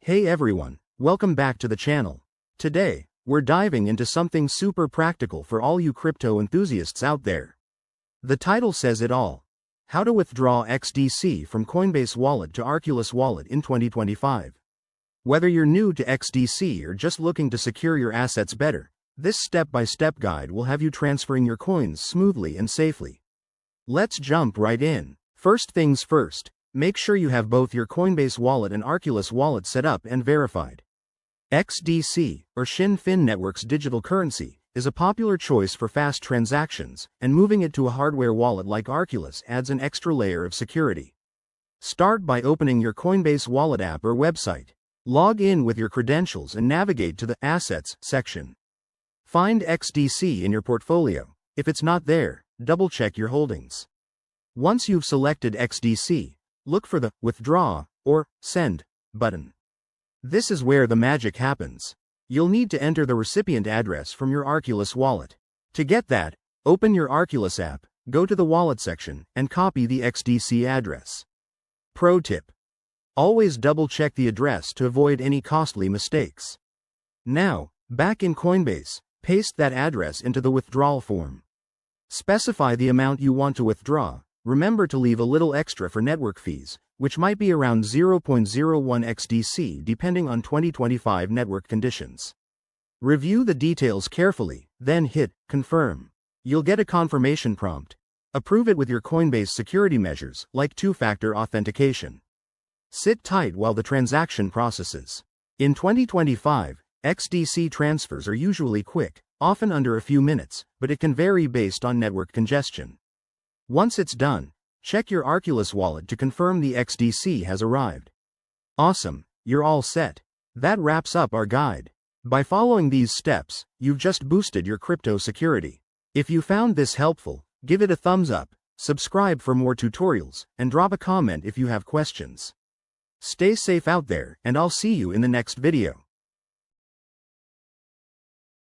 Hey everyone, welcome back to the channel. Today, we're diving into something super practical for all you crypto enthusiasts out there. The title says it all. How to withdraw XDC from Coinbase Wallet to Arculus Wallet in 2025. Whether you're new to XDC or just looking to secure your assets better, this step-by-step guide will have you transferring your coins smoothly and safely. Let's jump right in. First things first. Make sure you have both your Coinbase wallet and Arculus wallet set up and verified. XDC, or Shin Fin Network's digital currency, is a popular choice for fast transactions, and moving it to a hardware wallet like Arculus adds an extra layer of security. Start by opening your Coinbase wallet app or website. Log in with your credentials and navigate to the Assets section. Find XDC in your portfolio. If it's not there, double-check your holdings. Once you've selected XDC, look for the Withdraw or Send button. This is where the magic happens. You'll need to enter the recipient address from your Arculus wallet. To get that, open your Arculus app, go to the Wallet section, and copy the XDC address. Pro tip: always double-check the address to avoid any costly mistakes. Now, back in Coinbase, paste that address into the withdrawal form. Specify the amount you want to withdraw. Remember to leave a little extra for network fees, which might be around 0.01 XDC depending on 2025 network conditions. Review the details carefully, then hit Confirm. You'll get a confirmation prompt. Approve it with your Coinbase security measures, like two-factor authentication. Sit tight while the transaction processes. In 2025, XDC transfers are usually quick, often under a few minutes, but it can vary based on network congestion. Once it's done, check your Arculus wallet to confirm the XDC has arrived. Awesome, you're all set. That wraps up our guide. By following these steps, you've just boosted your crypto security. If you found this helpful, give it a thumbs up, subscribe for more tutorials, and drop a comment if you have questions. Stay safe out there, and I'll see you in the next video.